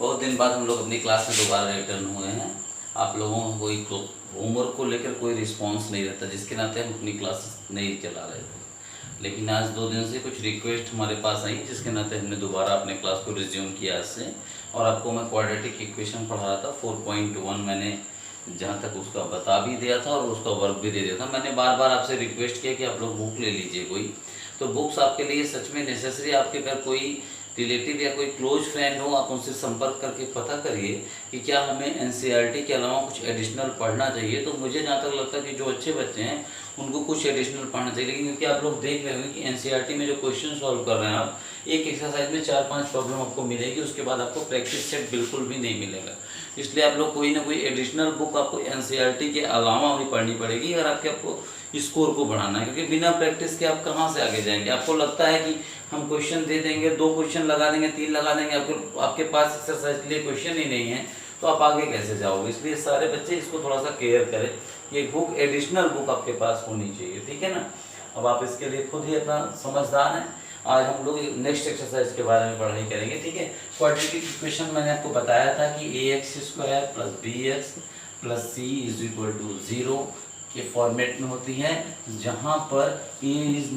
बहुत दिन बाद हम लोग अपनी क्लास में दोबारा रिटर्न हुए हैं। आप लोगों को कोई होमवर्क को लेकर कोई रिस्पांस नहीं रहता, जिसके नाते हम अपनी क्लास नहीं चला रहे थे। लेकिन आज 2 दिन से कुछ रिक्वेस्ट हमारे पास आई, जिसके नाते हमने दोबारा अपने क्लास को रिज्यूम किया इससे। और आपको मैं क्वाड्रेटिक इक्वेशन पढ़ा रहा था 4.1, मैंने जहाँ तक उसका बता भी दिया था और उसका वर्क भी दे दिया था। मैंने बार बार आपसे रिक्वेस्ट किया कि आप लोग बुक ले लीजिए कोई, तो बुक्स आपके लिए सच में नेसेसरी। आपके घर कोई रिलेटिव या कोई क्लोज फ्रेंड हो, आप उनसे संपर्क करके पता करिए कि क्या हमें एनसीईआरटी के अलावा कुछ एडिशनल पढ़ना चाहिए। तो मुझे जहाँ तक लगता है कि जो अच्छे बच्चे हैं उनको कुछ एडिशनल पढ़ना चाहिए। लेकिन क्योंकि आप लोग देख रहे होंगे कि एनसीईआरटी में जो क्वेश्चन सॉल्व कर रहे हैं आप, एक एक्सरसाइज में 4-5 प्रॉब्लम आपको मिलेगी, उसके बाद आपको प्रैक्टिस सेट बिल्कुल भी नहीं मिलेगा। इसलिए आप लोग कोई ना कोई एडिशनल बुक आपको एनसीईआरटी के अलावा भी पढ़नी पड़ेगी अगर आपको स्कोर को बढ़ाना है। क्योंकि बिना प्रैक्टिस के आप कहाँ से आगे जाएंगे। आपको लगता है कि हम क्वेश्चन दे देंगे, 2 क्वेश्चन लगा देंगे, 3 लगा देंगे, आपके पास एक्सरसाइज के लिए क्वेश्चन ही नहीं है, तो आप आगे कैसे जाओगे। इसलिए सारे बच्चे इसको थोड़ा सा केयर करें कि एक बुक एडिशनल बुक आपके पास होनी चाहिए, ठीक है ना। अब आप इसके लिए खुद ही अपना समझदार हैं। आज हम लोग नेक्स्ट एक्सरसाइज के बारे में पढ़ाई करेंगे, ठीक है। क्वाड्रेटिक इक्वेशन मैंने आपको बताया था कि ax² + bx + c = 0 के फॉर्मेट में होती है, जहां पर a ≠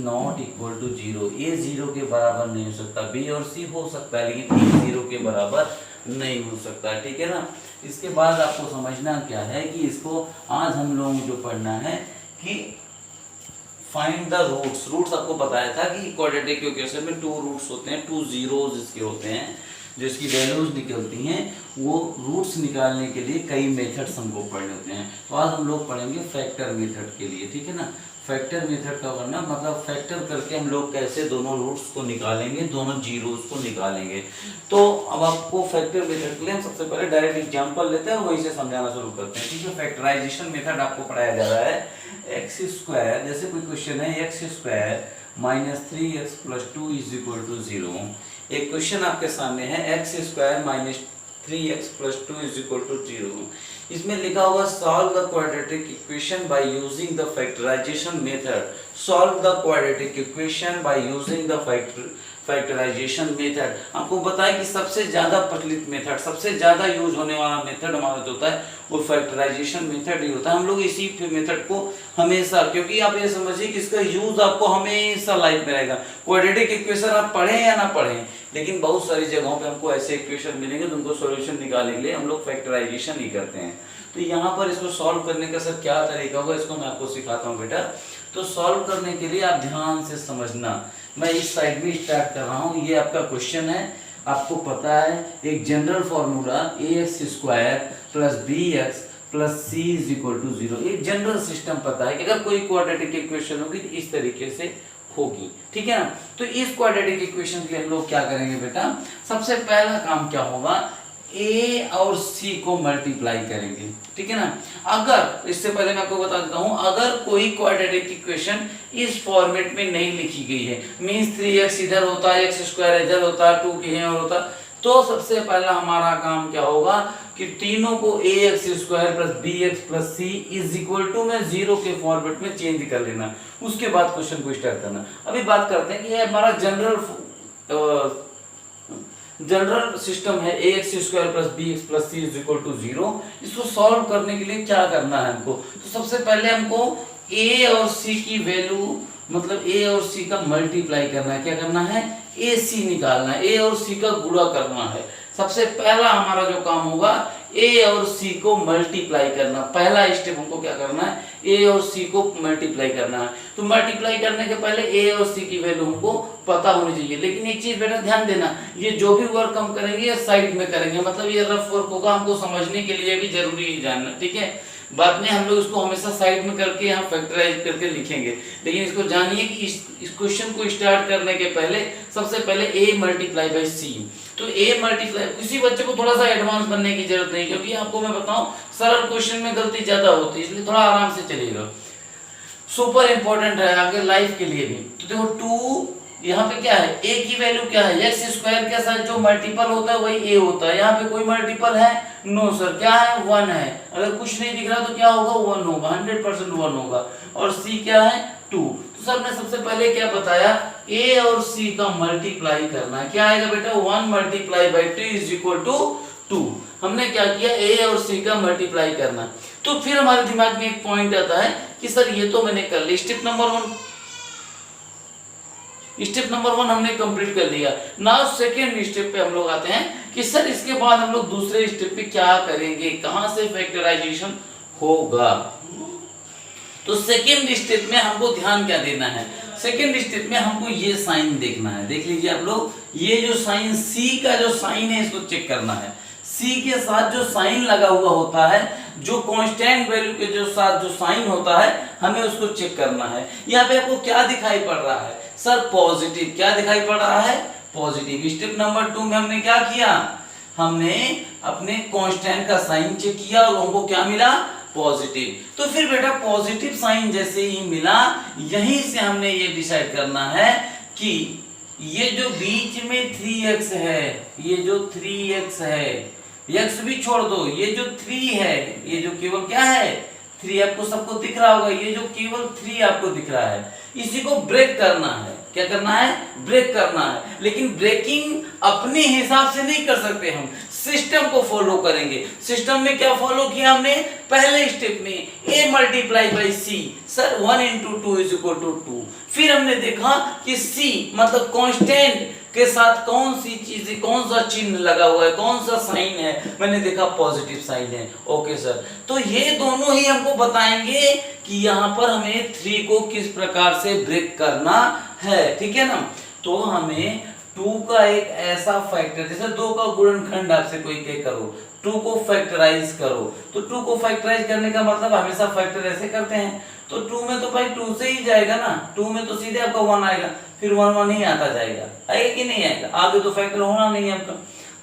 0, a 0 के बराबर नहीं हो सकता, b और c हो सकता है लेकिन a 0 के बराबर नहीं हो सकता, ठीक है ना। इसके बाद आपको समझना क्या है कि इसको आज हम लोगों को जो पढ़ना है कि फाइंड द रूट्स। रूट्स आपको बताया था कि क्वाड्रेटिक इक्वेशन में 2 रूट्स होते हैं, 2 जीरोस इसके होते हैं, जो इसकी वैल्यूज निकलती हैं। वो रूट्स निकालने के लिए कई मेथड्स हमको पढ़ने होते हैं। तो आज हम लोग पढ़ेंगे फैक्टर मेथड के लिए, ठीक है ना। फैक्टर मेथड का करना मतलब फैक्टर करके हम लोग कैसे दोनों रूट्स को निकालेंगे, दोनों जीरोस को निकालेंगे। तो अब आपको फैक्टर मेथड के लिए हम सबसे पहले डायरेक्ट एग्जांपल लेते हैं और वहीं से समझाना शुरू करते हैं, ठीक है। फैक्टराइजेशन मेथड आपको पढ़ाया जा रहा है। x², जैसे कोई क्वेश्चन है x² - 3x + 2 = 0। एक क्वेश्चन आपके सामने है x² - 3x + 2 = 0। इसमें लिखा हुआ solve the quadratic equation by using the factorisation method. Solve the quadratic equation by using the factorisation method. आपको बताया कि सबसे ज्यादा प्रचलित मेथड, सबसे ज्यादा यूज होने वाला मेथड हमारा जो होता है वो फैक्टराइजेशन मेथड ही होता है। हम लोग इसी मेथड को हमेशा, क्योंकि आप ये समझिए कि इसका यूज आपको हमेशा लाइफ में रहेगा। क्वाड्रेटिक इक्वेशन आप पढ़ें या ना पढ़ें, लेकिन बहुत सारी जगहों पे हमको ऐसे इक्वेशन मिलेंगे तो उनको सॉल्यूशन निकालने के लिए हम लोग फैक्टराइजेशन ही करते हैं। तो यहाँ पर इसको सॉल्व करने का सर क्या तरीका होगा, इसको मैं आपको सिखाता हूँ बेटा। तो सॉल्व करने के लिए आप ध्यान से समझना। मैं इस साइड में स्टार्ट कर रहा हूँ। ये आपका क्वेश्चन है, आपको पता है एक general formula ax² + bx + c = 0। एक जनरल सिस्टम पता है कि अगर कोई क्वाड्रेटिक इक्वेशन होगी तो इस तरीके से होगी, ठीक है ना। तो इस क्वाड्रेटिक इक्वेशन के लिए हम लोग क्या करेंगे बेटा, सबसे पहला काम क्या होगा, a और c को मल्टीप्लाई करेंगे, ठीक है ना। अगर इससे पहले मैं आपको बता देता हूं, अगर कोई क्वाड्रेटिक इक्वेशन इस फॉर्मेट में नहीं लिखी गई है, मींस 3x इधर होता है, x² इधर होता है, 2 कहीं और होता, तो सबसे पहला हमारा काम क्या होगा कि तीनों को ax² + bx + c = में 0 के फॉर्मेट में चेंज कर लेना। उसके बाद क्वेश्चन को स्टार्ट करना। अभी बात करते हैं कि ये हमारा जनरल सिस्टम है ax² + bx + c = 0। इसको सॉल्व करने के लिए क्या करना है हमको, तो सबसे पहले हमको a और c की वैल्यू, मतलब a और c का मल्टीप्लाई करना है। क्या करना है, ac निकालना है, a और c का गुणा करना है। सबसे पहला हमारा जो काम होगा a और c को मल्टीप्लाई करना। पहला स्टेप हमको क्या करना है, a और c को मल्टीप्लाई करना है। तो मल्टीप्लाई करने के पहले a और c की वैल्यू हमको पता होनी चाहिए। लेकिन एक चीज बेटा ध्यान देना, ये जो भी वर्क हम करेंगे ये साइड में करेंगे, मतलब ये रफ वर्क होगा, हमको समझने के लिए भी जरूरी है जानना, ठीक है। बाद में हम लोग इसको हमेशा साइड में करके यहाँ फैक्टराइज करके लिखेंगे, लेकिन इसको जानिए कि इस क्वेश्चन को स्टार्ट करने के पहले सबसे पहले a × c। तो a मल्टीप्लाई, किसी बच्चे को थोड़ा सा एडवांस बनने की जरूरत नहीं, क्योंकि आपको मैं बताऊं सरल क्वेश्चन में गलती ज्यादा होती है, इसलिए थोड़ा आराम से चलिएगा। सुपर इंपॉर्टेंट है आगे लाइफ के लिए भी। तो देखो 2, यहाँ पे क्या है, a की वैल्यू क्या है, x² के साथ जो मल्टीपल होता है वही a होता है। यहाँ पे कोई मल्टीपल है, नो सर, क्या है, 1 है। अगर कुछ नहीं दिख रहा तो क्या होगा, 1 होगा, 100% 1 होगा। और c क्या है, 2। तो सर ने सबसे पहले क्या बताया, a और c का मल्टीप्लाई करना है। क्या आएगा बेटा, 1 × 2 = 2। हमने क्या किया, ए और सी का मल्टीप्लाई करना। तो फिर हमारे दिमाग में एक पॉइंट आता है कि सर ये तो मैंने कर ली, स्टेप नंबर 1 हमने कंप्लीट कर लिया। नाउ सेकेंड स्टेप पे हम लोग आते हैं कि सर इसके बाद हम लोग दूसरे स्टेप पे क्या करेंगे, कहां से फैक्टराइजेशन होगा। तो सेकेंड स्टेप में हमको ध्यान क्या देना है, सेकेंड स्टेप में हमको ये साइन देखना है। देख लीजिए आप लोग, ये जो साइन सी का जो साइन है इसको चेक करना है। सी के साथ जो साइन लगा हुआ होता है, जो कांस्टेंट वैल्यू के जो साथ जो साइन होता है, हमें उसको चेक करना है। यहाँ पे आपको क्या दिखाई पड़ रहा है सर, पॉजिटिव। क्या दिखाई पड़ रहा है, पॉजिटिव। स्टेप नंबर 2 में हमने क्या किया, हमने अपने कांस्टेंट का साइन चेक किया और हमको क्या मिला, पॉजिटिव। तो फिर बेटा पॉजिटिव साइन जैसे ही मिला, यहीं से हमने ये डिसाइड करना है कि ये जो बीच में 3x है, ये जो 3x है, x भी छोड़ दो, ये जो 3 है, ये जो केवल क्या है 3, आपको सबको दिख रहा होगा, ये जो केवल 3 आपको दिख रहा है, इसी को ब्रेक करना है। क्या करना है, ब्रेक करना है। लेकिन ब्रेकिंग अपने हिसाब से नहीं कर सकते, हम सिस्टम को फॉलो करेंगे। सिस्टम में क्या फॉलो किया हमने, पहले स्टेप में a multiply by C, sir 1 into 2 is equal to 2। फिर हमने देखा कि c मतलब कांस्टेंट के साथ कौन सी चीज, कौन सा चिन्ह लगा हुआ है, कौन सा साइन है, मैंने देखा पॉजिटिव साइन है। ओके सर, तो ये दोनों ही हमको बताएंगे कि यहाँ पर हमें 3 को किस प्रकार से ब्रेक करना है, ठीक है ना। तो हमें 2 का एक ऐसा फैक्टर, जैसे 2 का गुणनखंड आपसे कोई कहे करो, 2 को फैक्टराइज करो, तो 2 को फैक्टराइज करने का मतलब हमेशा फैक्टर ऐसे करते हैं। तो 2 में तो भाई 2 से ही जाएगा ना, 2 में तो सीधे आपका 1 आएगा, फिर 1 1 ही आता जाएगा, आएगा कि नहीं आएगा, आगे तो फैक्टर होना नहीं है आपका।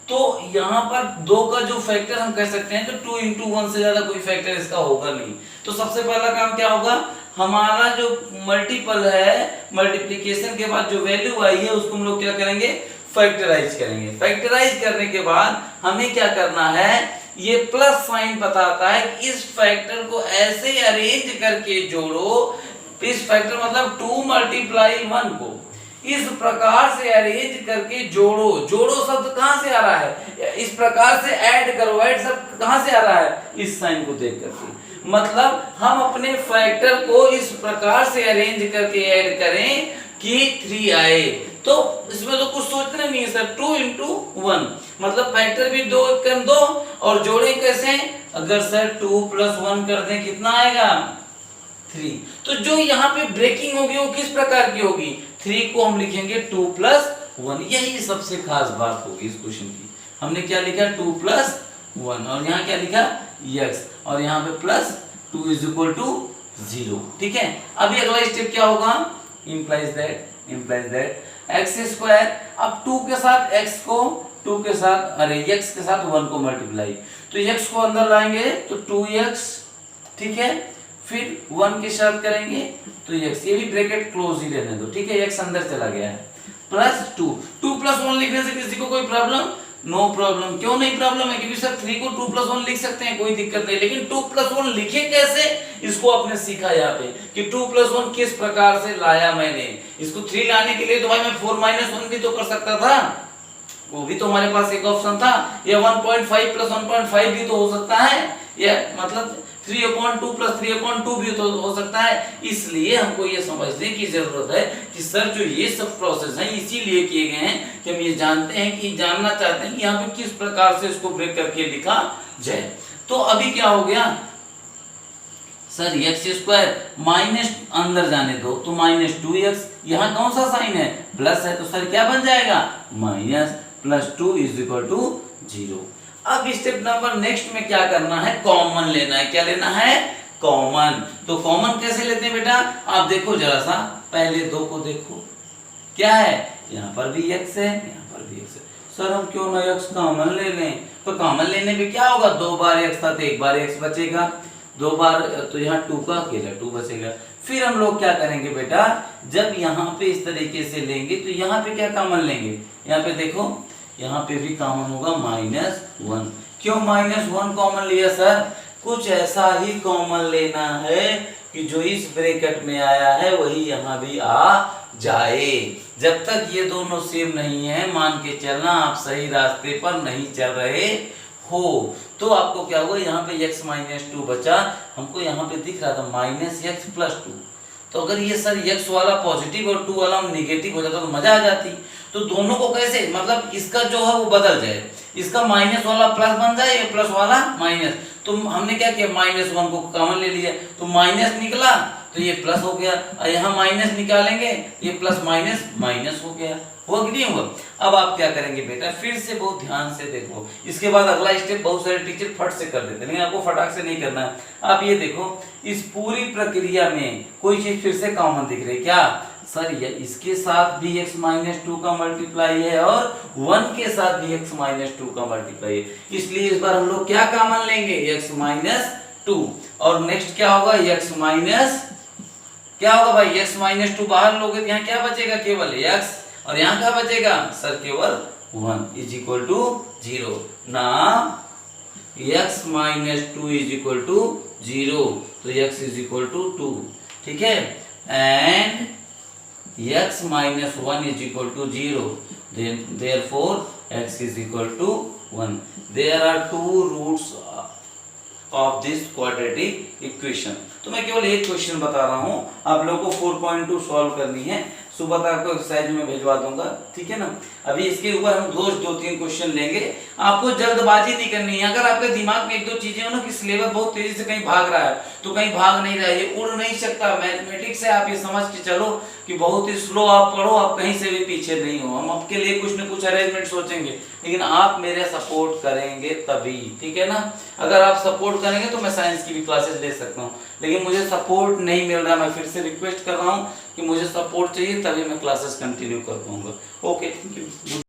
तो यहाँ पर 2 का जो फैक्टर हम कह सकते हैं, तो 2 into 1 से ज्यादा कोई फैक्टर इसका होगा नहीं। तो सबसे पहला काम क्या होगा, हमारा जो मल्टीपल है, मल्टीप्लिकेशन के बाद जो वैल्यू आई है उसको हम लोग क्या करेंगे, फैक्टराइज करेंगे। फैक्टराइज करने के बाद हमें क्या करना है, ये प्लस साइन बताता है कि इस फैक्टर को ऐसे अरेंज करके जोड़ो, इस फैक्टर मतलब 2 multiply 1 को इस प्रकार से अरेंज करके जोड़ो। जोड़ो शब्द कहां से आ रहा है, इस प्रकार से ऐड करो, ऐड शब्द कहां से आ रहा है, इस साइन को देख करके। मतलब हम अपने फैक्टर को इस प्रकार से अरेंज करके ऐड करें कि 3 आए। तो इसमें तो कुछ सोचना नहीं है सर, 2 into 1 मतलब फैक्टर भी 2 कर दो और जोड़े कैसे, अगर सर 2 + 1 कर दें कितना आएगा, 3। तो जो यहाँ पे ब्रेकिंग होगी वो किस प्रकार की होगी, 3 को हम लिखेंगे 2 + 1। यही सबसे खास बात होगी इस क्वेश्चन की। हमने क्या लिखा, 2 + 1, और यहाँ क्या लिखा x, और यहाँ पे +2 is equal to 0, ठीक है। अभी अगला स्टेप क्या होगा, implies that x², अब 2 के साथ x को, 2 के साथ x के साथ 1 को मल्टीप्लाई, तो x को अंदर लाएंगे तो 2x, ठीक है, फिर 1 के साथ करेंगे तो x, ये भी ब्रैकेट क्लोज ही रहने दो, ठीक है, x अंदर चला गया है, +2। 2 + 1 लिखने से किसी को कोई प्रॉब्लम, नो प्रॉब्लम। क्यों नहीं प्रॉब्लम है, क्योंकि सर 3 को 2 + 1 लिख सकते हैं, कोई दिक्कत नहीं। लेकिन 2 + 1 लिखे कैसे, इसको आपने सीखा यहाँ पे कि 2 + 1 किस प्रकार से लाया मैंने। इसको 3 लाने के लिए तो भाई मैं 4 - 1 भी तो कर सकता था, वो भी तो हमारे पास एक ऑप्शन था, या 1.5 + 1.5 भी तो हो सकता है, या मतलब 3/2 + 3/2 भी तो हो सकता है। इसलिए हमको ये समझने की जरूरत है कि सर जो ये सब प्रोसेस हैं इसीलिए किए गए हैं कि हम ये जानते हैं कि जानना चाहते हैं कि यहाँ पे किस प्रकार से इसको ब्रेक करके लिखा जाए। तो अभी क्या हो गया सर, x² माइनस अंदर जाने दो तो -2x, यहाँ कौन सा साइन है, प्लस है, तो सर क्या बन जाएगा, -+2 = 0। अब स्टेप नंबर नेक्स्ट में क्या करना है, कॉमन लेना है। क्या लेना है, कॉमन। तो कॉमन कैसे लेते हैं बेटा, आप देखो जरा सा, पहले 2 को देखो, क्या है, यहाँ पर भी x है, यहाँ पर भी x है, सर हम क्यों ना x कॉमन ले लें। तो कॉमन लेने में क्या होगा, 2 बार x था तो 1 बार x बचेगा, 2 बार तो यहाँ 2 का अकेला 2 बचेगा। फिर हम लोग क्या करेंगे बेटा, जब यहाँ पे इस तरीके से लेंगे तो यहाँ पे क्या कॉमन लेंगे, यहाँ पे देखो, यहाँ पे भी कॉमन होगा -1। क्यों -1 कॉमन लिया सर, कुछ ऐसा ही कॉमन लेना है कि जो इस ब्रैकेट में आया है वही यहाँ भी आ जाए। जब तक ये दोनों सेम नहीं है, मान के चलना आप सही रास्ते पर नहीं चल रहे हो तो आपको क्या हुआ, यहाँ पे x माइनस 2 बचा, हमको यहाँ पे दिख रहा था माइनस एक्स प्लस 2। तो अगर ये सर x वाला पॉजिटिव और 2 वाला निगेटिव हो जाता तो मजा आ जाती। तो दोनों को कैसे, मतलब इसका जो है वो बदल जाए, इसका माइनस वाला प्लस बन जाए, ये प्लस वाला माइनस। तो हमने क्या किया, -1 को कॉमन ले लिया, तो माइनस निकला तो ये प्लस हो गया, और यहाँ माइनस निकालेंगे ये प्लस माइनस माइनस हो गया। हुआ कि नहीं हुआ? अब आप क्या करेंगे बेटा, फिर से बहुत ध्यान से देखो, इसके बाद अगला स्टेप बहुत सारे टीचर फट से कर देते हैं, लेकिन आपको फटाक से नहीं करना है। आप ये देखो, इस पूरी प्रक्रिया में कोई चीज फिर से कॉमन दिख रही है क्या सर, ये इसके साथ भी x माइनस 2 का मल्टीप्लाई है और 1 के साथ भी x माइनस 2 का मल्टीप्लाई है, इसलिए इस बार हम लोग क्या कॉमन लेंगे, x माइनस 2। और नेक्स्ट क्या होगा, x माइनस, क्या होगा भाई, x माइनस 2 बाहर लोगे तो यहाँ क्या बचेगा, केवल x, और यहाँ क्या बचेगा सर, केवल 1 इज इक्वल टू 0 ना, x minus 2 is equal to 0, तो x इज इक्वल टू 2, ठीक है, and x minus 1 is equal to 0, then therefore x is equal to 1. There are two roots of this quadratic equation. तो मैं केवल एक question बता रहा हूँ, आप लोगों को 4.2 सॉल्व करनी है, सुबह तक आपको एक्सरसाइज में भिजवा दूंगा, ठीक है ना। अभी इसके ऊपर हम रोज 2-3 क्वेश्चन लेंगे, आपको जल्दबाजी नहीं करनी है। अगर आपके दिमाग में 1-2 चीजें हो ना कि सिलेबस बहुत तेजी से कहीं भाग रहा है तो कहीं भाग नहीं रहा है, ये उड़ नहीं सकता। मैथमेटिक्स है, आप ये समझ के चलो कि बहुत ही स्लो आप पढ़ो, आप कहीं से भी पीछे नहीं हो। हम आपके लिए कुछ न कुछ अरेंजमेंट सोचेंगे, लेकिन आप मेरे सपोर्ट करेंगे तभी, ठीक है ना। अगर आप सपोर्ट करेंगे तो मैं साइंस की भी क्लासेस ले सकता हूँ, लेकिन मुझे सपोर्ट नहीं मिल रहा। मैं फिर से रिक्वेस्ट कर रहा हूँ कि मुझे सपोर्ट चाहिए, तभी मैं क्लासेस कंटिन्यू कर पाऊंगा। Okay, thank you.